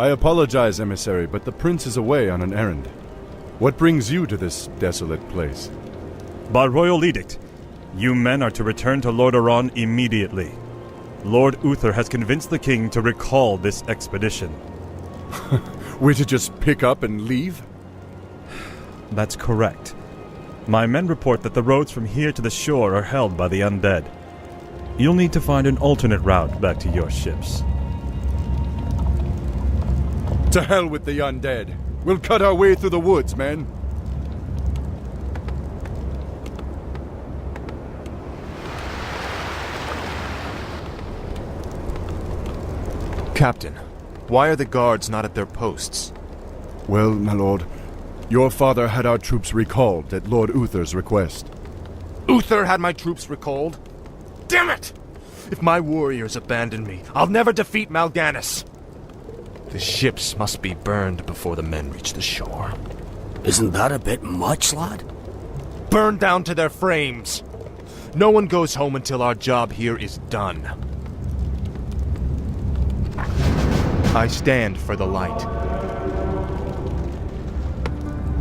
I apologize, emissary, but the prince is away on an errand. What brings you to this desolate place? By royal edict, you men are to return to Lord Aran immediately. Lord Uther has convinced the king to recall this expedition. We're to just pick up and leave? That's correct. My men report that the roads from here to the shore are held by the undead. You'll need to find an alternate route back to your ships. To hell with the undead. We'll cut our way through the woods, men. Captain, why are the guards not at their posts? Well, my lord, your father had our troops recalled at Lord Uther's request. Uther had my troops recalled? Damn it! If my warriors abandon me, I'll never defeat Mal'Ganis. The ships must be burned before the men reach the shore. Isn't that a bit much, lad? Burned down to their frames. No one goes home until our job here is done. I stand for the light.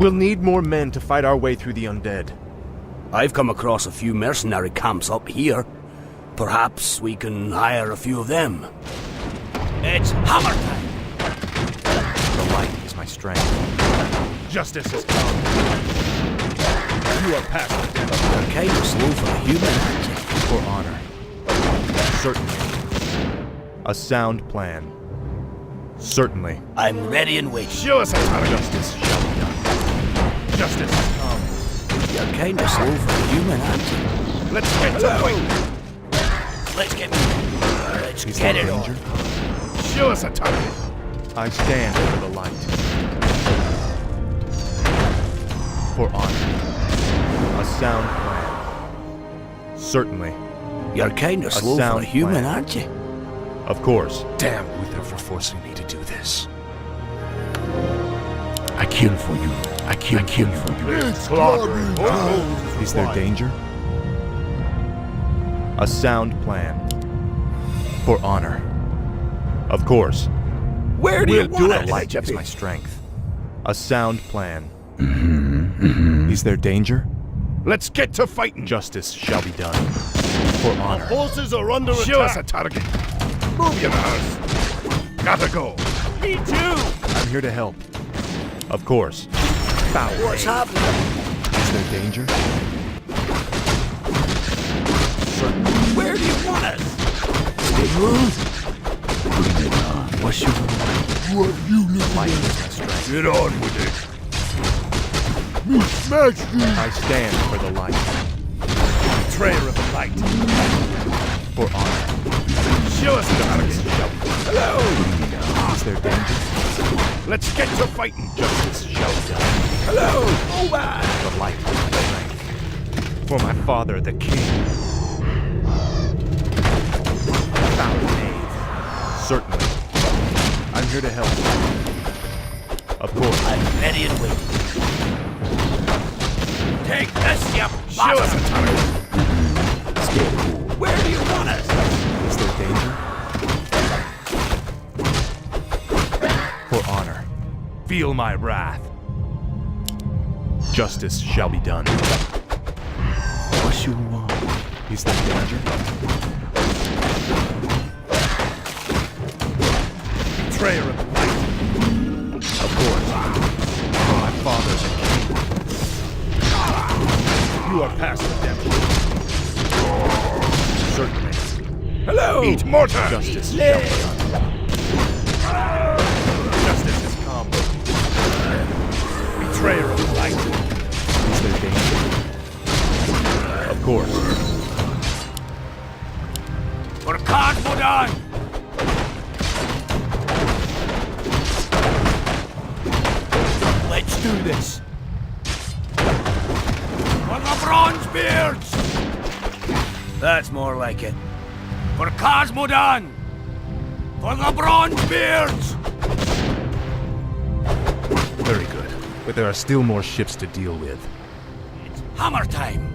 We'll need more men to fight our way through the undead. I've come across a few mercenary camps up here. Perhaps we can hire a few of them. It's hammer time! The light is my strength. Justice has come. You are past the death. You're kind of slow for a human, aren't you? For honor. Certainly. A sound plan. Certainly. I'm ready and waiting. Show us how justice shall be done. Justice has come. You're kind of slow for a human, aren't you? Let's get to it. Let's get it on. Show us a target. I stand for the light. For honor. A sound plan. Certainly. You're kind of slow for a human, aren't you? Of course. Damn Uther for forcing me to do this. I kill for you. I kill for you. Is there danger? A sound plan. For honor. Of course. Where do you want The light is my strength. A sound plan. Is there danger? Let's get to fighting. Justice shall be done. For honor. Forces are under attack. Show us a target. Move your mouse. Gotta go. Me too! I'm here to help. Of course. Foul. What's happening? Is there danger? Where do you want us? Stay moved. Bring it on. What's your... What you look Light is my strength. Get on with it. Me smash you. I stand for the light. Betrayer of the light. For honor. Show us the target. Hello. Is there danger? Let's get to fighting. Justice shall be done. Hello. The light is my strength. For my father, the king. Foul knave. Certainly. I'm here to help. Of course. I'm ready and waiting. Take this, you Show us a target. Where do you want us? Is there danger? For honor. Feel my wrath. Justice shall be done. What you want? Is there danger? Betrayer of the light. Of course. For my father's a king. You are past redemption. Certainly. Hello! Eat mortar! Justice shall be done. Justice has come. Betrayer of the light. Is there danger? Of course. For Cosmodon! Let's do this. For the Bronzebeards! That's more like it. For Cosmodon! For the Bronzebeards! Very good. But there are still more ships to deal with. It's hammer time!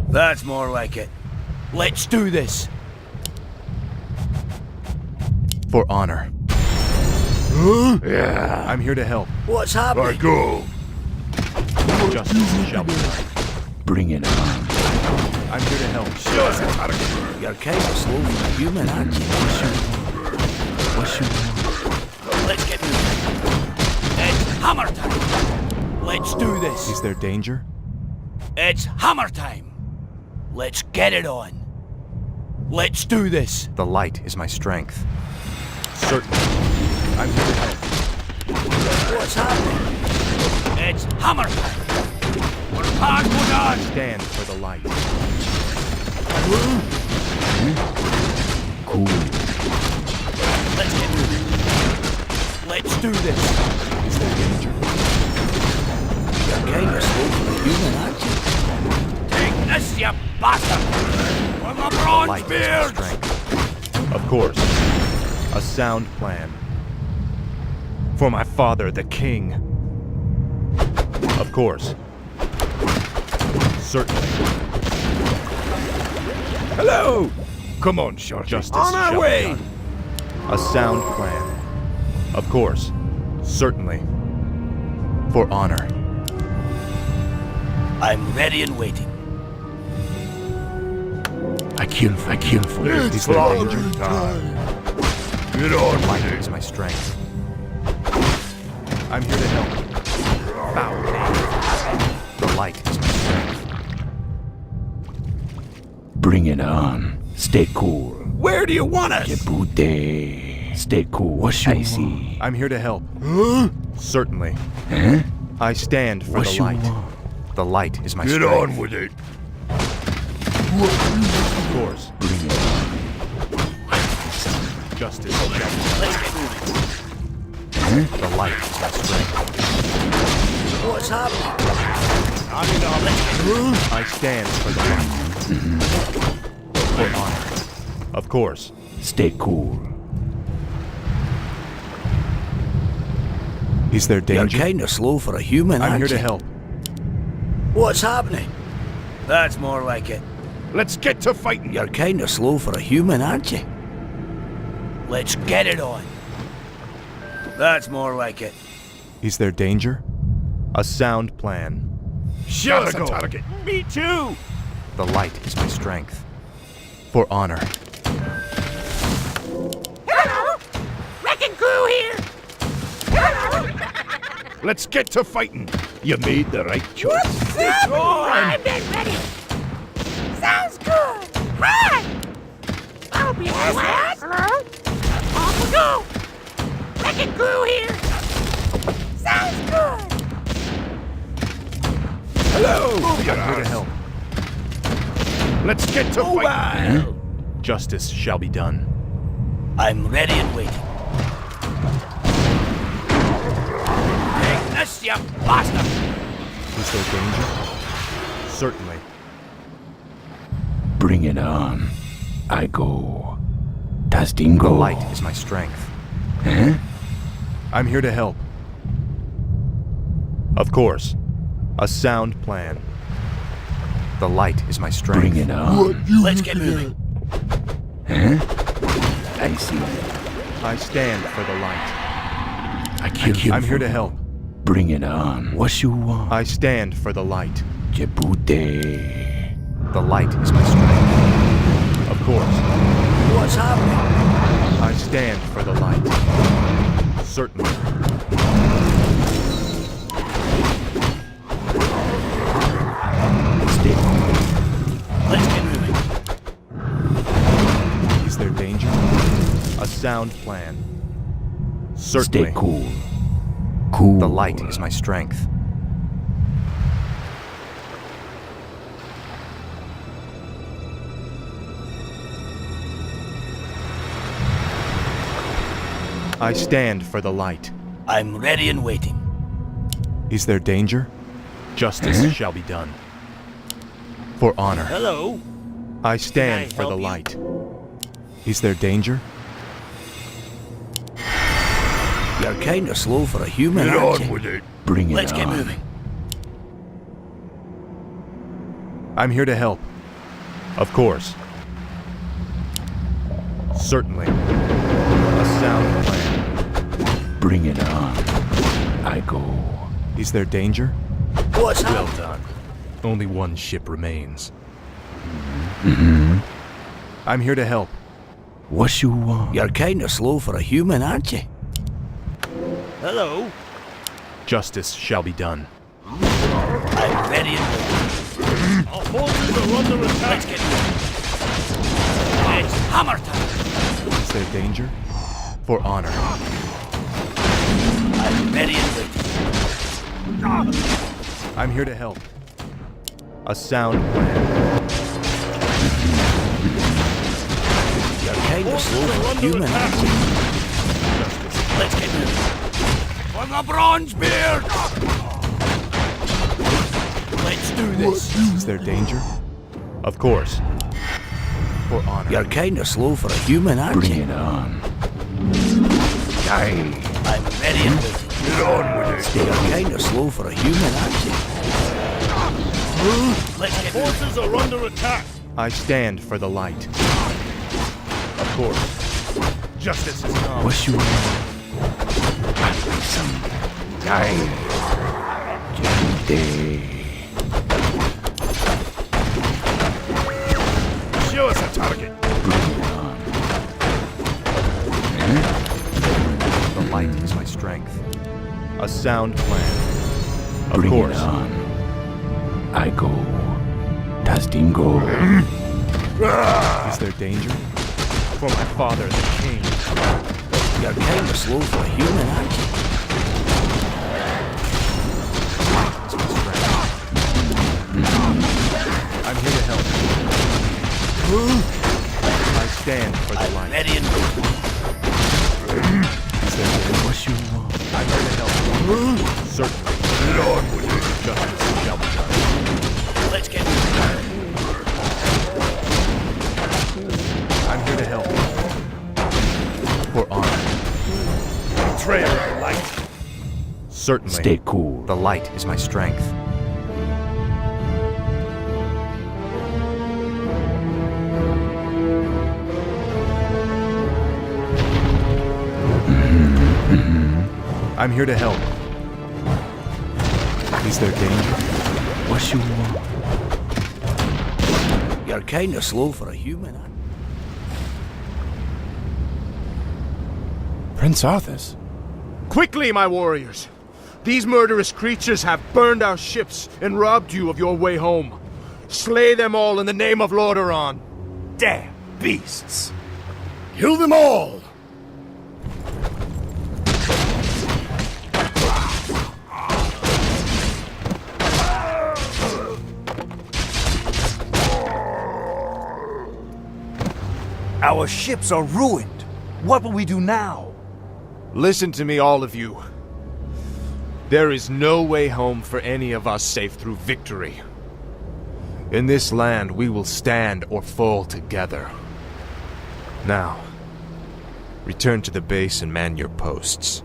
That's more like it. Let's do this. For honor. I'm here to help. What's happening? go. Justice shall be done. Bring it on. I'm here to help. Show us how to get. You're kind of slow for a human, aren't you? What's your want? Let's get moving. It's hammer time. Let's do this. Is there danger? It's hammer time. Let's get it on. Let's do this. The light is my strength. Certainly. I'm here to help. What's happening? It's hammer time. We're past one on. Stand for the light. Cool. Let's get moving. Let's do this. Is there danger? You're kind of slow for a human, aren't you? Take this, you bastard! From the The bronze light is my beard! strength. Of course. A sound plan. For my father, the king. Of course. Certainly. Hello. Come on, Shorty. Justice On our shall be way. done. A sound plan. Of course. Certainly. For honor. I'm ready and waiting. I kill for you. It's laundry time. Get on, Light mate. is my strength. I'm here to help. Bow down. The light is my strength. Bring it on. Stay cool. Where do you want us? Booty. Stay cool. What's your see? I'm here to help. Certainly. Huh? I stand for What the you light. want? The light is my Get strength. on with it. Of course. Bring it on. Justice shall be Let's get moving. done. The light is my strength. What's happening? I stand for the light. For honor. Of course. Stay cool. Is there You're danger? kind of slow for a human, I'm aren't here to you? help. What's happening? That's more like it. Let's get to fighting. You're kind of slow for a human, aren't you? Let's get it on. That's more like it. Is there danger? A sound plan. Show us a target. Me too. The light is my strength. For honor. Hello! Wrecking crew here! Let's get to fighting. You made the right choice. What's up? I'm not ready. Sounds good. Hi! I'll be what? Hello? Off we go! Wrecking crew here! Sounds good! Hello. I'm here to help. Let's get to fighting. Justice shall be done. I'm ready and waiting. Take this, you bastard! Is there danger? Certainly. Bring it on. I go. Testing The go. light is my strength. Huh? I'm here to help. Of course. A sound plan. The light is my strength. Bring it on. Let's get moving. Huh? I see. I stand for the light. I kill I'm here for to help. Bring it on. What you want? I stand for the light. Jebute. The light is my strength. Of course. What's happening? I stand for the light. Certainly. Stay cool. Let's get moving. Is there danger? A sound plan. Certainly. Stay cool. Cool. The light is my strength. I stand for the light. I'm ready and waiting. Is there danger? Justice shall be done. For honor. Hello? I stand Can I for the help you? light. Is there danger? You're kind of slow for a human, Get aren't on you? with it. Bring it Let's on. get moving. I'm here to help. Of course. Certainly. A sound plan. Bring it on. I go. Is there danger? What's Well up? done. Only one ship remains. Mm-hmm. I'm here to help. What you want? You're kinda slow for a human, aren't you? Hello. Justice shall be done. I'm ready and ready. Our forces are under attack. Let's get moving. It's hammer time. Is there danger? For honor. I'm ready and ready. I'm here to help. A sound plan. You're kinda slow for a human, aren't you? Let's get moving. For the bronze beard! Let's do this. Is there danger? Of course. For honor. You're kinda slow for a human, aren't Bring you? it on. Die. I'm ready and ready. Get on with it. You're kinda slow for a human, aren't you? Let's get moving. Forces are under attack. I stand for the light. Of course. Justice is come. What you want? Some die. Day. Show us a target. Bring it on. The light is my strength. A sound plan. Of Bring course. it on. I go. Tastingo. Is there danger? For my father, the king. You're kinda slow for a human, aren't you? Is my strength. I'm here to help. I stand for the I'm light. ready and ready. Is there danger? What you want? I'm here to help. Certainly. Lord with it. Justice shall be done. Let's get moving. I'm here to help. For honor. Betrayer of the light. Certainly. Stay cool. The light is my strength. I'm here to help. Is there danger? What you want? You're kinda slow for a human, aren't you? Prince Arthas? Quickly, my warriors! These murderous creatures have burned our ships and robbed you of your way home. Slay them all in the name of Lordaeron. Damn beasts! Kill them all! Our ships are ruined. What will we do now? Listen to me, all of you. There is no way home for any of us save through victory. In this land, we will stand or fall together. Now, return to the base and man your posts.